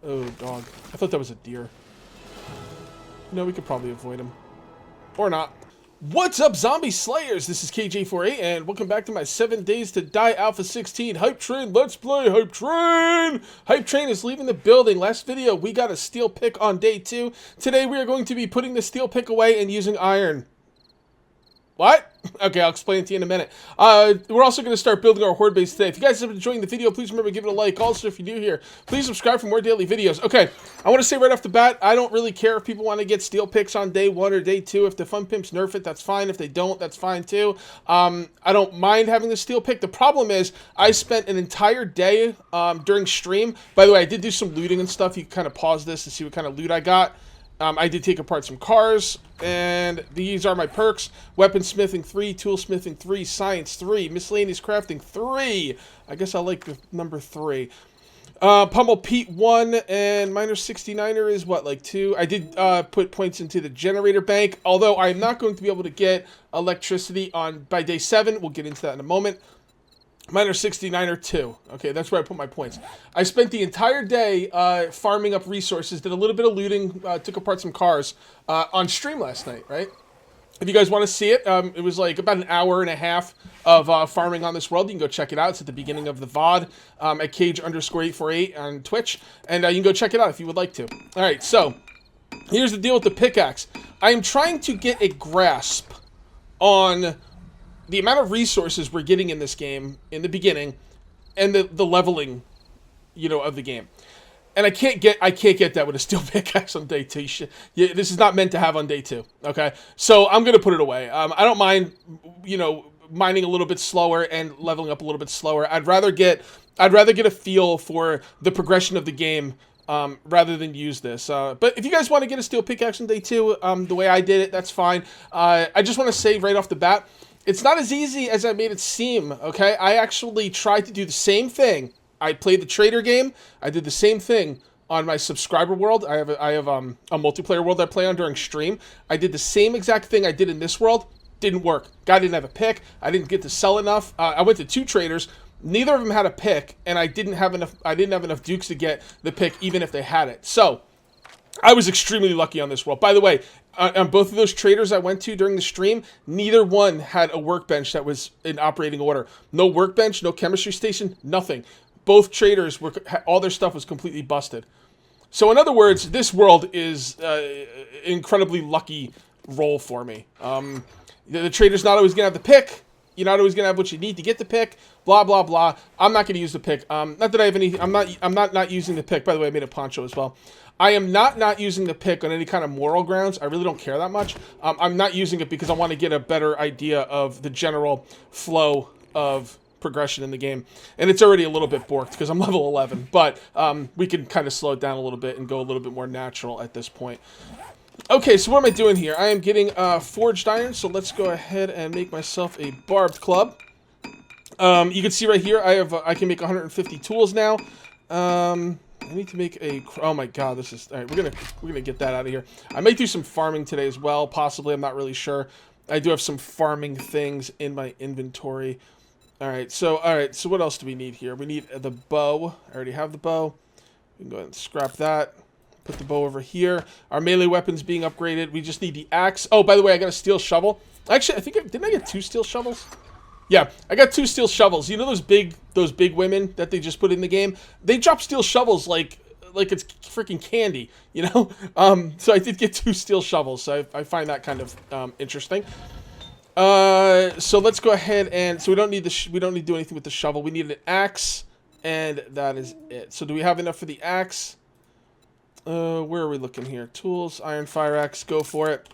Oh, dog. I thought that was a deer. No, we could probably avoid him. Or not. What's up, zombie slayers? This is KJ48, and welcome back to my 7 Days to Die Alpha 16 Hype Train Let's Play Hype Train! Hype Train is leaving the building. Last video, we got a steel pick on day 2. Today, we are going to be putting the steel pick away and using iron. What? Okay, I'll explain it to you in a minute. We're also going to start building our horde base today. If you guys have been enjoying the video, please remember to give it a like. Also, if you're new here, please subscribe for more daily videos. Okay, I want to say right off the bat, I don't really care if people want to get steel picks on day 1 or day 2. If the fun pimps nerf it, that's fine. If they don't, that's fine too. I don't mind having the steel pick. The problem is, I spent an entire day during stream. By the way, I did do some looting and stuff. You can kind of pause this to see what kind of loot I got. I did take apart some cars, and these are my perks. Weaponsmithing 3, toolsmithing 3, science 3, miscellaneous crafting 3. I guess I like the number 3. Pummel Pete 1, and Miner 69er is what, like 2? I did put points into the generator bank, although I'm not going to be able to get electricity by day 7. We'll get into that in a moment. Miner 69er 2. Okay, that's where I put my points. I spent the entire day farming up resources, did a little bit of looting, took apart some cars on stream last night, right? If you guys want to see it, it was like about an hour and a half of farming on this world. You can go check it out. It's at the beginning of the VOD at Cage_848 on Twitch. And you can go check it out if you would like to. All right, so here's the deal with the pickaxe. I am trying to get a grasp on the amount of resources we're getting in this game in the beginning and the leveling, you know, of the game. And I can't get that with a steel pickaxe on day 2. This is not meant to have on day 2, okay? So I'm going to put it away. I don't mind, you know, mining a little bit slower and leveling up a little bit slower. I'd rather get a feel for the progression of the game rather than use this. But if you guys want to get a steel pickaxe on day 2, the way I did it, that's fine. I just want to say right off the bat, it's not as easy as I made it seem, okay? I actually tried to do the same thing. I played the trader game. I did the same thing on my subscriber world. I have a multiplayer world I play on during stream. I did the same exact thing I did in this world. Didn't work. Guy didn't have a pick. I didn't get to sell enough. I went to 2 traders. Neither of them had a pick, and I didn't have enough dukes to get the pick, even if they had it. So I was extremely lucky on this world. By the way, on both of those traders I went to during the stream, neither one had a workbench that was in operating order. No workbench, no chemistry station, nothing. Both traders all their stuff was completely busted. So in other words, this world is incredibly lucky roll for me. The trader's not always gonna have the pick. You're not always gonna have what you need to get the pick. Blah blah blah. I'm not gonna use the pick. Not that I have any. I'm not using the pick. By the way, I made a poncho as well. I am not using the pick on any kind of moral grounds. I really don't care that much. I'm not using it because I want to get a better idea of the general flow of progression in the game. And it's already a little bit borked because I'm level 11. But we can kind of slow it down a little bit and go a little bit more natural at this point. Okay, so what am I doing here? I am getting forged iron, so let's go ahead and make myself a barbed club. You can see right here, I can make 150 tools now. I need to make a. Oh my god, this is. All right, we're gonna get that out of here. I might do some farming today as well, possibly. I'm not really sure. I do have some farming things in my inventory. All right, so what else do we need here? We need the bow. I already have the bow. We can go ahead and scrap that. Put the bow over here. Our melee weapons being upgraded. We just need the axe. Oh, by the way, I got a steel shovel. Actually, didn't I get 2 steel shovels? Yeah, I got 2 steel shovels. You know those big women that they just put in the game? They drop steel shovels like it's freaking candy, you know? So I did get 2 steel shovels, so I find that kind of interesting. So let's go ahead and we don't need to do anything with the shovel. We need an axe, and that is it. So do we have enough for the axe? Where are we looking here? Tools, iron fire axe, go for it.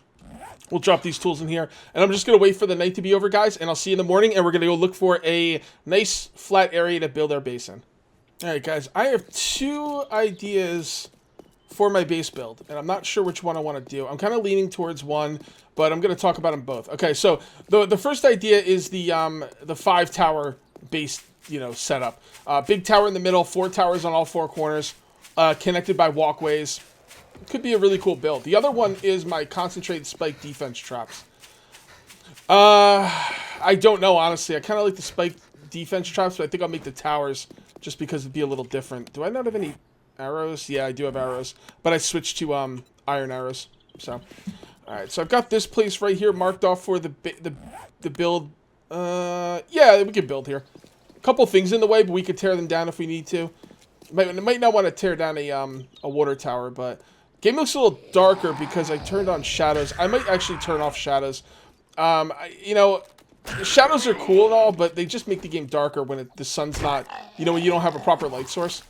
We'll drop these tools in here, and I'm just going to wait for the night to be over, guys, and I'll see you in the morning, and we're going to go look for a nice flat area to build our base in. Alright, guys, I have 2 ideas for my base build, and I'm not sure which one I want to do. I'm kind of leaning towards one, but I'm going to talk about them both. Okay, so the first idea is the 5-tower base, you know, setup. Big tower in the middle, 4 towers on all 4 corners, connected by walkways. Could be a really cool build. The other one is my concentrated spike defense traps. I don't know, honestly. I kind of like the spike defense traps, but I think I'll make the towers just because it'd be a little different. Do I not have any arrows. Yeah, I do have arrows, but I switched to iron arrows. So, all right. So I've got this place right here marked off for the build. Yeah, we can build here. A couple things in the way, but we could tear them down if we need to. Might not want to tear down a water tower, but game looks a little darker because I turned on shadows. I might actually turn off shadows. You know, shadows are cool and all, but they just make the game darker when the sun's not, you know, when you don't have a proper light source.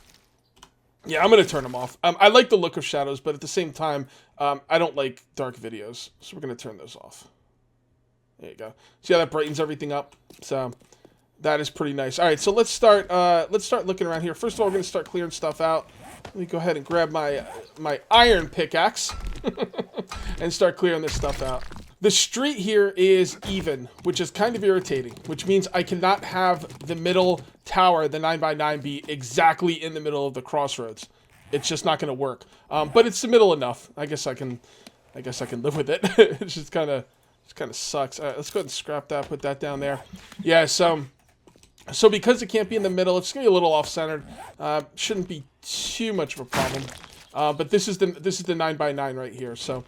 Yeah, I'm going to turn them off. I like the look of shadows, but at the same time, I don't like dark videos. So we're going to turn those off. There you go. See how that brightens everything up? So that is pretty nice. All right, so let's start looking around here. First of all, we're going to start clearing stuff out. Let me go ahead and grab my iron pickaxe and start clearing this stuff out. The street here is even, which is kind of irritating, which means I cannot have the middle tower, the 9x9, be exactly in the middle of the crossroads. It's just not going to work. But it's the middle enough. I guess I can live with it. It's just kind of sucks. All right, let's go ahead and scrap that. Put that down there. Yeah. So because it can't be in the middle, it's gonna be a little off-centered. Shouldn't be too much of a problem. But this is the 9x9 right here. So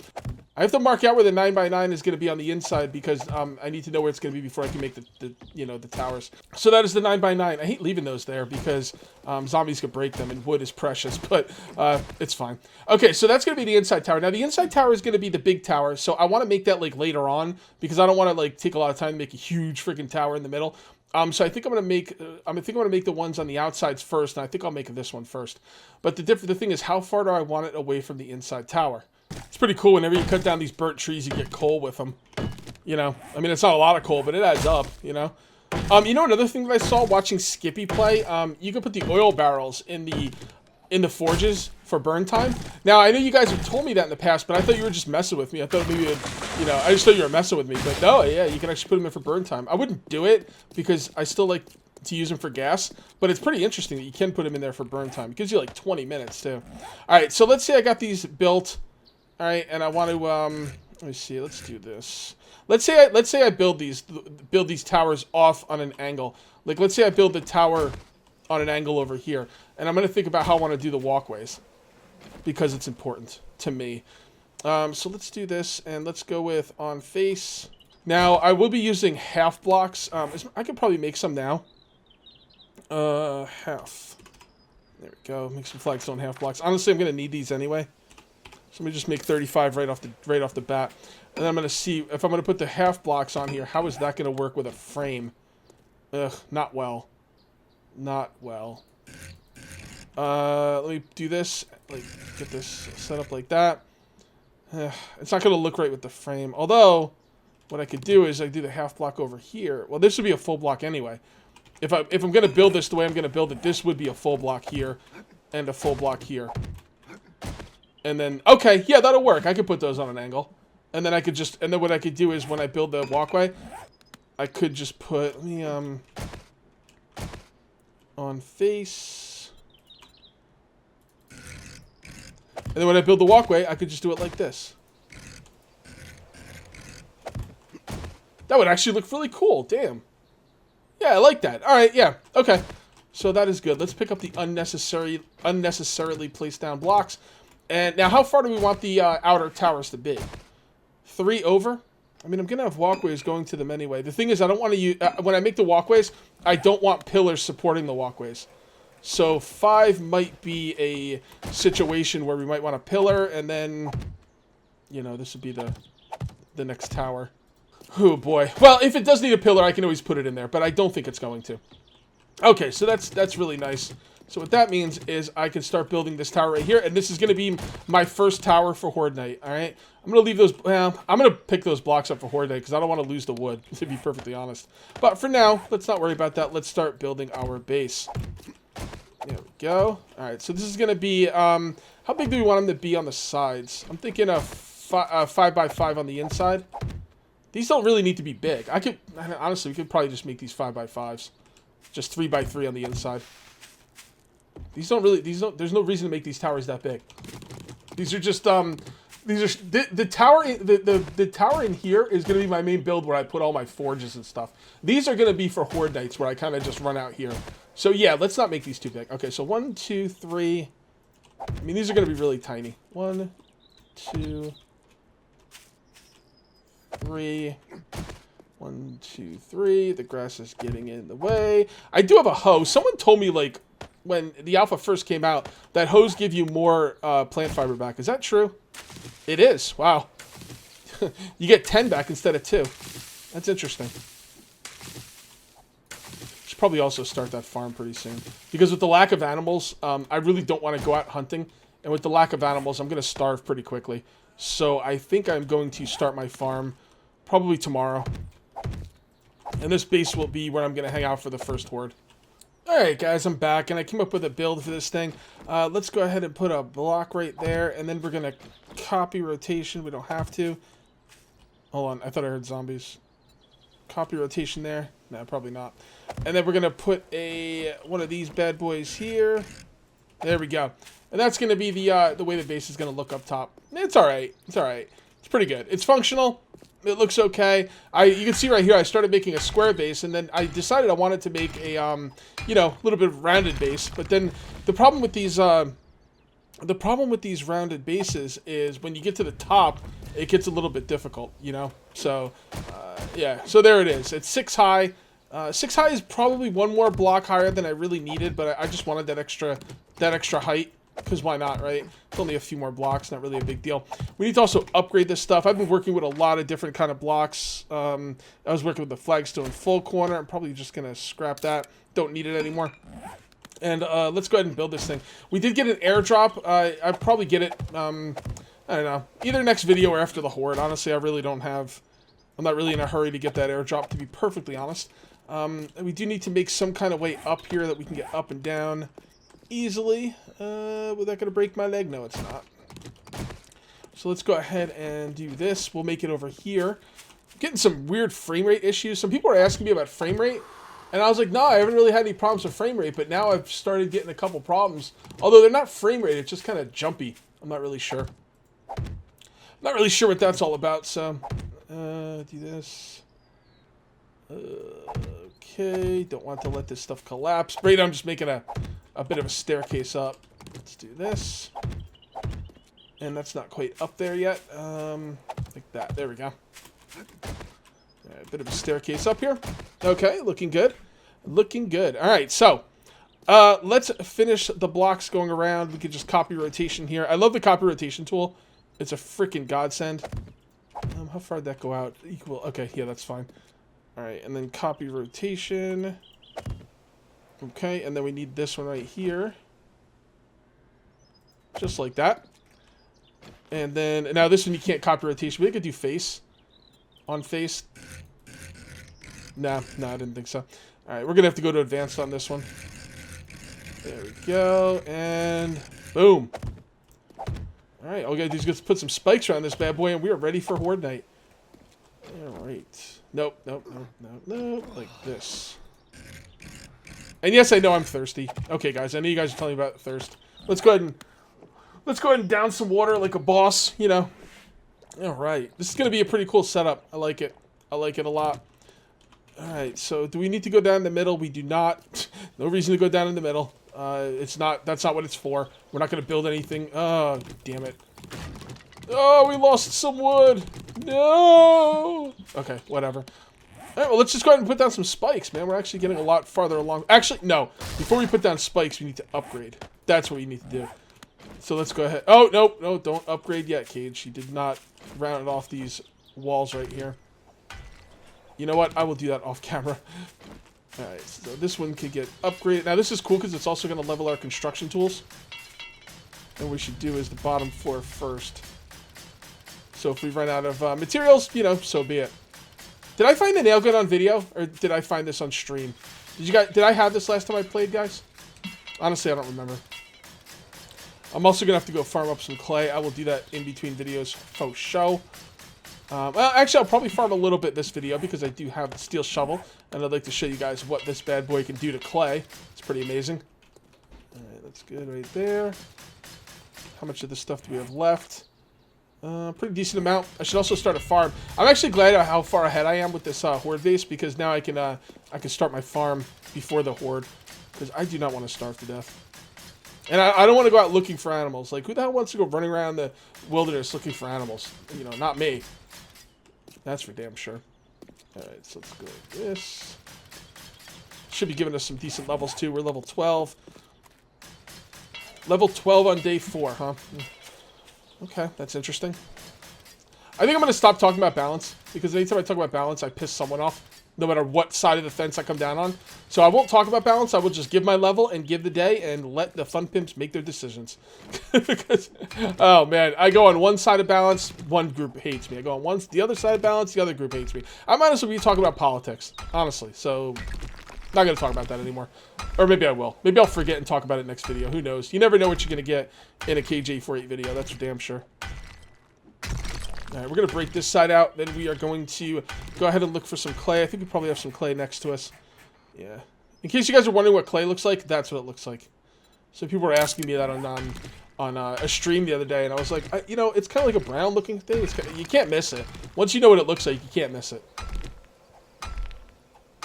I have to mark out where the 9x9 is going to be on the inside because I need to know where it's going to be before I can make the towers. So that is the 9x9. I hate leaving those there because zombies could break them and wood is precious, but it's fine. Okay, so that's going to be the inside tower. Now the inside tower is going to be the big tower, so I want to make that like later on because I don't want to like take a lot of time to make a huge freaking tower in the middle. So I think I'm gonna make the ones on the outsides first, and I think I'll make this one first. But the thing is, how far do I want it away from the inside tower? It's pretty cool. Whenever you cut down these burnt trees, you get coal with them. You know, I mean, it's not a lot of coal, but it adds up. You know, another thing that I saw watching Skippy play, you can put the oil barrels in the forges for burn time. Now, I know you guys have told me that in the past, but I thought you were just messing with me. I thought maybe, I just thought you were messing with me. But no, yeah, you can actually put them in for burn time. I wouldn't do it because I still like to use them for gas, but it's pretty interesting that you can put them in there for burn time. It gives you like 20 minutes too. All right, so let's say I got these built. All right, and I want to, let me see, let's do this. Let's say I build these towers off on an angle. Like, let's say I build the tower on an angle over here, and I'm going to think about how I want to do the walkways because it's important to me. So let's do this, and let's go with on face. Now, I will be using half blocks. I could probably make some now. Half. There we go. Make some flagstone half blocks. Honestly, I'm going to need these anyway. So let me just make 35 right off the bat. And then I'm going to see if I'm going to put the half blocks on here, how is that going to work with a frame? Ugh, not well. Not well. Let me do this. Like, get this set up like that. It's not going to look right with the frame. Although, what I could do is I do the half block over here. Well, this would be a full block anyway. If I'm going to build this the way I'm going to build it, this would be a full block here and a full block here. And then, okay, yeah, that'll work. I could put those on an angle. And then and then what I could do is when I build the walkway, I could just put, let me, on face. And then when I build the walkway, I could just do it like this. That would actually look really cool, damn. Yeah, I like that. All right, yeah, okay. So that is good. Let's pick up the unnecessarily placed down blocks. And now, how far do we want the outer towers to be? 3 over? I mean, I'm going to have walkways going to them anyway. The thing is, I don't want to use... when I make the walkways, I don't want pillars supporting the walkways. So 5 might be a situation where we might want a pillar, and then, this would be the next tower. Oh, boy. Well, if it does need a pillar, I can always put it in there, but I don't think it's going to. Okay, so that's really nice. So what that means is I can start building this tower right here, and this is going to be my first tower for Horde Night, all right? I'm going to leave those, I'm going to pick those blocks up for Horde Night because I don't want to lose the wood, to be perfectly honest. But for now, let's not worry about that. Let's start building our base. There we go. All right, so this is going to be, how big do we want them to be on the sides? I'm thinking a 5x5 on the inside. These don't really need to be big. Honestly, we could probably just make these 5x5s. Just 3x3 on the inside. There's no reason to make these towers that big. These are just, the tower in here is going to be my main build where I put all my forges and stuff. These are going to be for Horde Nights where I kind of just run out here. So yeah, let's not make these too big. Okay, so 1, 2, 3, I mean, these are going to be really tiny. 1, 2, 3. 1, 2, 3. The grass is getting in the way. I do have a hoe. Someone told me, like, when the alpha first came out, that hoes give you more plant fiber back. Is that true? It is. Wow. You get 10 back instead of 2. That's interesting. Should probably also start that farm pretty soon. Because with the lack of animals, I really don't want to go out hunting. And with the lack of animals, I'm going to starve pretty quickly. So I think I'm going to start my farm probably tomorrow. And this base will be where I'm going to hang out for the first horde. Alright guys, I'm back, and I came up with a build for this thing. Let's go ahead and put a block right there, and then we're going to copy rotation. We don't have to. Hold on, I thought I heard zombies. Copy rotation there. No, probably not. And then we're going to put one of these bad boys here. There we go. And that's going to be the way the base is going to look up top. It's alright. It's alright. It's pretty good. It's functional. It looks okay. You can see right here, I started making a square base, and then I decided I wanted to make a, you know, a little bit of rounded base. But then the problem with these rounded bases is when you get to the top, it gets a little bit difficult, you know. So, yeah. So there it is. It's 6 high. 6 high is probably one more block higher than I really needed, but I just wanted that extra height. Because why not, right? It's only a few more blocks, not really a big deal. We need to also upgrade this stuff. I've been working with a lot of different kind of blocks. I was working with the flagstone full corner. I'm probably just going to scrap that. Don't need it anymore. And let's go ahead and build this thing. We did get an airdrop. I'll probably get it, I don't know, either next video or after the horde. Honestly, I really don't have... I'm not really in a hurry to get that airdrop, to be perfectly honest. We do need to make some kind of way up here that we can get up and down easily. Was that going to break my leg? No, it's not. So let's go ahead and do this. We'll make it over here. I'm getting some weird frame rate issues. Some people are asking me about frame rate, and I was like, no, I haven't really had any problems with frame rate, but now I've started getting a couple problems. Although they're not frame rate, it's just kind of jumpy. I'm not really sure. Not really sure what that's all about, so do this. Okay, don't want to let this stuff collapse. Right now I'm just making a bit of a staircase up. Let's do this. And that's not quite up there yet. Like that. There we go. A bit of a staircase up here. Okay, looking good. Looking good. Alright, so let's finish the blocks going around. We can just copy rotation here. I love the copy rotation tool. It's a freaking godsend. How far did that go out? Equal. Okay, yeah, that's fine. Alright, and then copy rotation. Okay, and then we need this one right here. Just like that. And then, now this one you can't copy rotation, but you could do face. On face. No, I didn't think so. Alright, we're going to have to go to advanced on this one. There we go, and boom. Alright, all we got to do is just put some spikes around this bad boy, and we are ready for Horde Night. Alright. Nope. Like this. And yes, I know I'm thirsty. Okay, guys, I know you guys are telling me about thirst. Let's go ahead and down some water like a boss, you know. Alright. This is going to be a pretty cool setup. I like it. I like it a lot. Alright, so do we need to go down the middle? We do not. No reason to go down in the middle. That's not what it's for. We're not going to build anything. Oh, damn it. Oh, we lost some wood. No. Okay, whatever. Alright, well, let's just go ahead and put down some spikes, man. We're actually getting a lot farther along. Actually, no. Before we put down spikes, we need to upgrade. That's what we need to do. So let's go ahead. Oh, no, don't upgrade yet, Cage. You did not round off these walls right here. You know what? I will do that off camera. Alright, so this one could get upgraded. Now, this is cool because it's also going to level our construction tools. And what we should do is the bottom floor first. So if we run out of materials, you know, so be it. Did I find the nail gun on video, or did I find this on stream? Did I have this last time I played, guys? Honestly, I don't remember. I'm also gonna have to go farm up some clay. I will do that in between videos for show. Well, actually, I'll probably farm a little bit this video because I do have the steel shovel, and I'd like to show you guys what this bad boy can do to clay. It's pretty amazing. All right, that's good right there. How much of this stuff do we have left? Pretty decent amount. I should also start a farm. I'm actually glad how far ahead I am with this horde base because now I can start my farm before the horde because I do not want to starve to death. And I don't want to go out looking for animals. Like, who the hell wants to go running around the wilderness looking for animals? You know, not me. That's for damn sure. Alright, so let's go like this. Should be giving us some decent levels, too. We're level 12. Level 12 on day 4, huh? Okay, that's interesting. I think I'm going to stop talking about balance, because anytime I talk about balance, I piss someone off, no matter what side of the fence I come down on. So I won't talk about balance. I will just give my level and give the day and let the fun pimps make their decisions. Because, oh man, I go on one side of balance, one group hates me. I go on the other side of balance, the other group hates me. I might as well be talking about politics, honestly. So, not going to talk about that anymore. Or maybe I will. Maybe I'll forget and talk about it next video. Who knows? You never know what you're going to get in a KJ48 video. That's for damn sure. Alright, we're going to break this side out. Then we are going to go ahead and look for some clay. I think we probably have some clay next to us. Yeah. In case you guys are wondering what clay looks like, that's what it looks like. So people were asking me that on a stream the other day, and I was like, you know, it's kind of like a brown looking thing. You can't miss it. Once you know what it looks like, you can't miss it.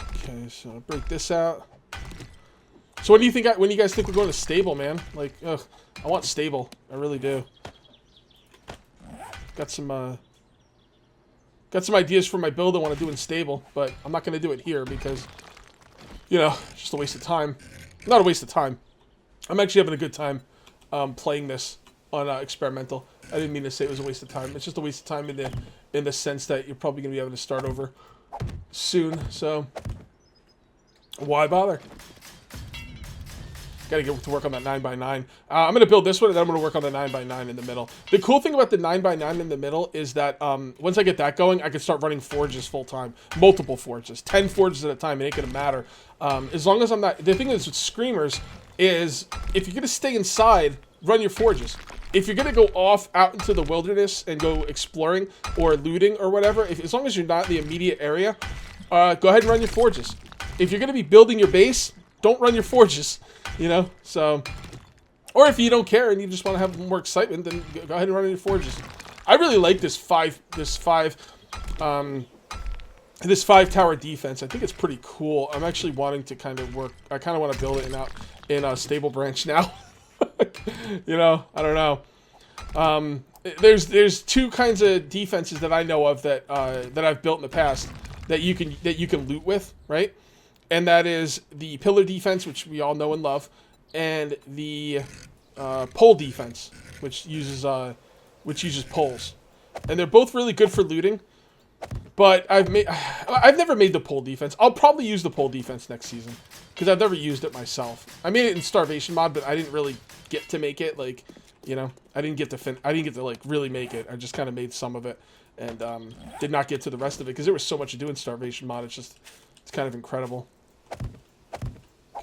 Okay, so I'll break this out. So when do you guys think we're going to stable, man? Like, ugh, I want stable. I really do. Got some ideas for my build I want to do in stable, but I'm not going to do it here because, you know, it's just a waste of time. Not a waste of time. I'm actually having a good time playing this on experimental. I didn't mean to say it was a waste of time. It's just a waste of time in the sense that you're probably going to be able to start over soon. So why bother? Got to get to work on that 9x9. I'm going to build this one, and then I'm going to work on the 9x9 in the middle. The cool thing about the 9x9 in the middle is that once I get that going, I can start running forges full time. Multiple forges. 10 forges at a time. It ain't going to matter. As long as I'm not... The thing is with Screamers is if you're going to stay inside, run your forges. If you're going to go off out into the wilderness and go exploring or looting or whatever, as long as you're not in the immediate area, go ahead and run your forges. If you're going to be building your base, don't run your forges. You know, so, or if you don't care and you just want to have more excitement, then go ahead and run your forges. I really like this five tower defense. I think it's pretty cool. I'm actually wanting to kind of work. I kind of want to build it in a stable branch now. You know, I don't know. There's two kinds of defenses that I know of that I've built in the past that you can loot with, right? And that is the pillar defense, which we all know and love, and the pole defense, which uses poles. And they're both really good for looting. But I've never made the pole defense. I'll probably use the pole defense next season because I've never used it myself. I made it in Starvation mod, but I didn't really get to make it. Like, you know, I didn't get to like really make it. I just kind of made some of it and did not get to the rest of it because there was so much to do in Starvation mod. It's kind of incredible.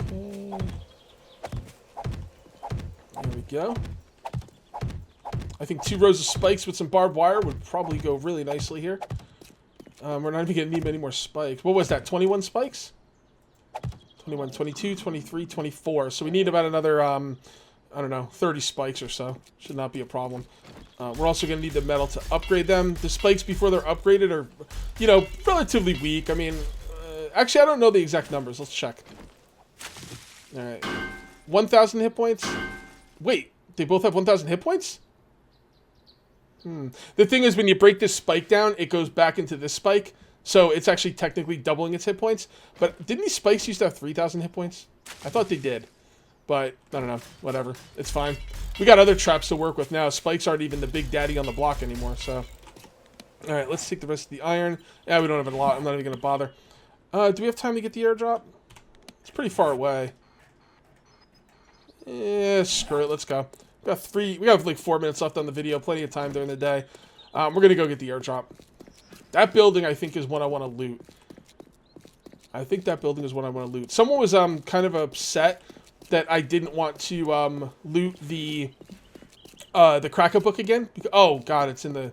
Okay. There we go. I think 2 rows of spikes with some barbed wire would probably go really nicely here. We're not even going to need many more spikes. What was that, 21 spikes? 21, 22, 23, 24. So we need about another, I don't know, 30 spikes or so. Should not be a problem. We're also going to need the metal to upgrade them. The spikes before they're upgraded are, you know, relatively weak. I mean, actually, I don't know the exact numbers. Let's check. Alright. 1,000 hit points? Wait, they both have 1,000 hit points? The thing is, when you break this spike down, it goes back into this spike. So it's actually technically doubling its hit points. But didn't these spikes used to have 3,000 hit points? I thought they did. But, I don't know. Whatever. It's fine. We got other traps to work with now. Spikes aren't even the big daddy on the block anymore, so... Alright, let's take the rest of the iron. Yeah, we don't have a lot. I'm not even going to bother. Do we have time to get the airdrop? It's pretty far away. Yeah, screw it. Let's go. We have like 4 minutes left on the video. Plenty of time during the day. We're going to go get the airdrop. That building, I think, is one I want to loot. Someone was kind of upset that I didn't want to loot the Kraken book again. Oh, God, it's in the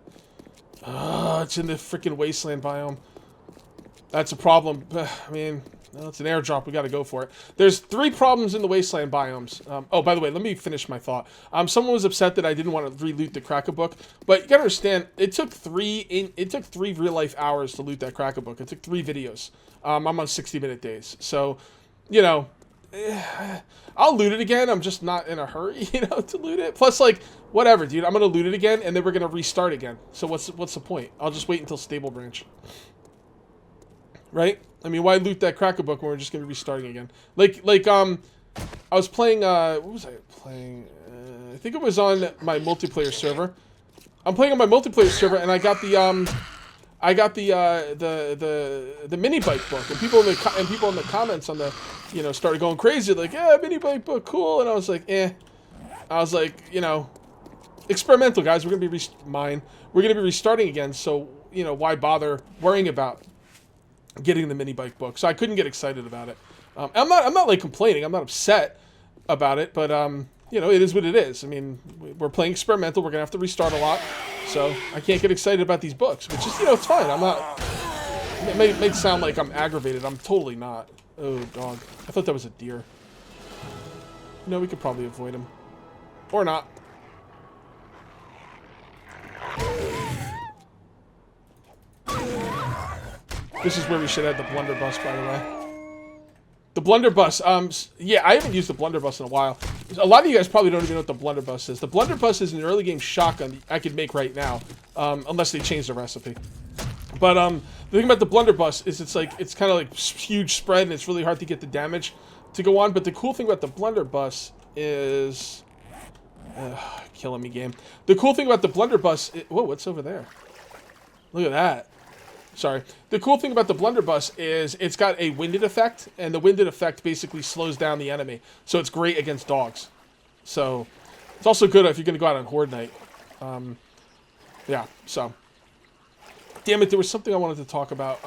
freaking wasteland biome. That's a problem. I mean, well, it's an airdrop. We got to go for it. There's 3 problems in the wasteland biomes. Oh, by the way, let me finish my thought. Someone was upset that I didn't want to re-loot the Kraken book, but you got to understand, it took 3 real-life hours to loot that Kraken book. It took 3 videos. I'm on 60-minute days, so you know, I'll loot it again. I'm just not in a hurry, you know, to loot it. Plus, like, whatever, dude. I'm gonna loot it again, and then we're gonna restart again. So what's the point? I'll just wait until stable branch. Right? I mean, why loot that cracker book when we're just gonna be restarting again? Like, I was playing. What was I playing? I think it was on my multiplayer server. I'm playing on my multiplayer server, and I got the the mini bike book, and people in the comments on the, you know, started going crazy, like, yeah, mini bike book, cool, and I was like, eh. I was like, you know, experimental, guys. We're gonna be we're gonna be restarting again, so, you know, why bother worrying about getting the mini bike book? So I couldn't get excited about it. I'm not like complaining. I'm not upset about it, but you know, it is what it is. I mean, we're playing experimental. We're gonna have to restart a lot, so I can't get excited about these books, which is, you know, it's fine. I'm not. It may sound like I'm aggravated. I'm totally not. Oh, dog. I thought that was a deer. No, we could probably avoid him, or not. This is where we should have the blunderbuss, by the way. The blunderbuss, yeah, I haven't used the blunderbuss in a while. A lot of you guys probably don't even know what the blunderbuss is. The blunderbuss is an early game shotgun I could make right now, unless they change the recipe. But the thing about the blunderbuss is it's kind of like huge spread, and it's really hard to get the damage to go on. But the cool thing about the blunderbuss is, killing me, game. The cool thing about the blunderbuss, whoa, what's over there? Look at that. Sorry. The cool thing about the blunderbuss is it's got a winded effect, and the winded effect basically slows down the enemy. So it's great against dogs. So it's also good if you're going to go out on Horde night. Yeah, so. Damn it, there was something I wanted to talk about.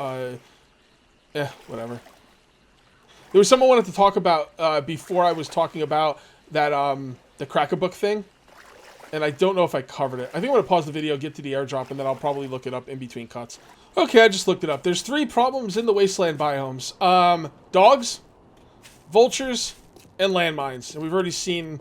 Whatever. There was something I wanted to talk about before I was talking about that, the cracker book thing. And I don't know if I covered it. I think I'm going to pause the video, get to the airdrop, and then I'll probably look it up in between cuts. Okay, I just looked it up. There's 3 problems in the wasteland biomes. Dogs, vultures, and landmines. And we've already seen,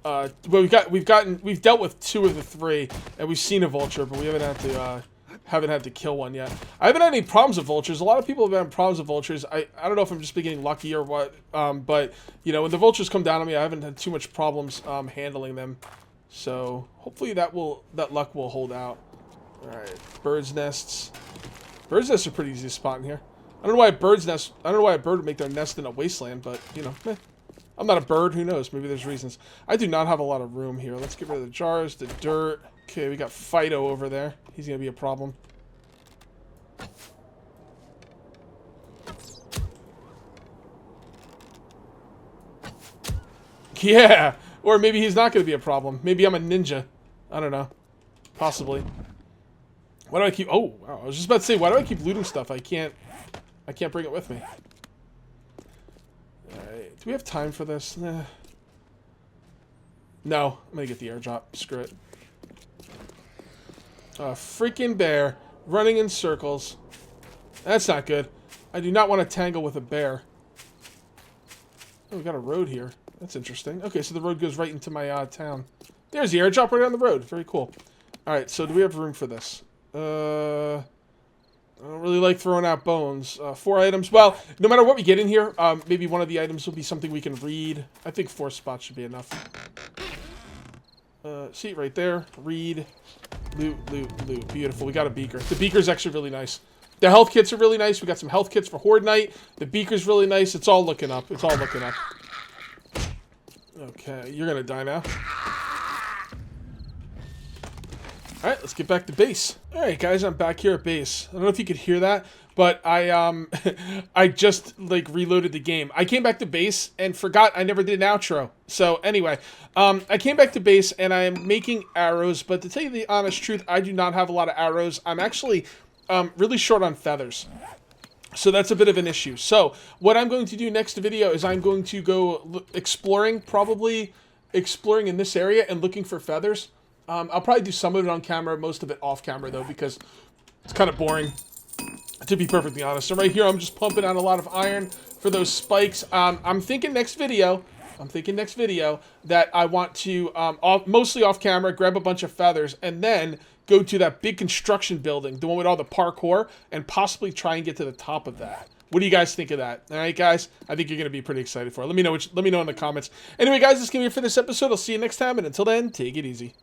well, we've dealt with 2 of the 3, and we've seen a vulture, but we haven't had to kill one yet. I haven't had any problems with vultures. A lot of people have had problems with vultures. I don't know if I'm just getting lucky or what, but, you know, when the vultures come down on me, I haven't had too much problems handling them. So hopefully that luck will hold out. All right, birds' nests. Birds' nests are pretty easy to spot in here. I don't know why a bird would make their nest in a wasteland, but, you know, I'm not a bird. Who knows? Maybe there's reasons. I do not have a lot of room here. Let's get rid of the jars, the dirt. Okay, we got Fido over there. He's gonna be a problem. Yeah, or maybe he's not gonna be a problem. Maybe I'm a ninja. I don't know. Possibly. Why do I keep... Oh, wow. I was just about to say, why do I keep looting stuff? I can't bring it with me. Alright. Do we have time for this? Nah. No. I'm gonna get the airdrop. Screw it. A freaking bear. Running in circles. That's not good. I do not want to tangle with a bear. Oh, we got a road here. That's interesting. Okay, so the road goes right into my town. There's the airdrop right on the road. Very cool. Alright, so do we have room for this? I don't really like throwing out bones. 4 items. Well, no matter what we get in here, maybe one of the items will be something we can read. I think 4 spots should be enough. See, right there. Read. Loot, loot, loot. Beautiful. We got a beaker. The beaker's actually really nice. The health kits are really nice. We got some health kits for Horde Night. The beaker's really nice. It's all looking up. It's all looking up. Okay, you're gonna die now. Alright, let's get back to base. Alright, guys, I'm back here at base. I don't know if you could hear that, but I I just, like, reloaded the game. I came back to base and forgot I never did an outro. So, anyway, I came back to base and I am making arrows, but to tell you the honest truth, I do not have a lot of arrows. I'm actually really short on feathers. So that's a bit of an issue. So, what I'm going to do next video is I'm going to go exploring, probably exploring in this area and looking for feathers. I'll probably do some of it on camera, most of it off camera, though, because it's kind of boring, to be perfectly honest. So right here, I'm just pumping out a lot of iron for those spikes. I'm thinking next video that I want to, mostly off camera, grab a bunch of feathers, and then go to that big construction building, the one with all the parkour, and possibly try and get to the top of that. What do you guys think of that? All right, guys? I think you're going to be pretty excited for it. Let me know in the comments. Anyway, guys, that's going to be it for this episode. I'll see you next time, and until then, take it easy.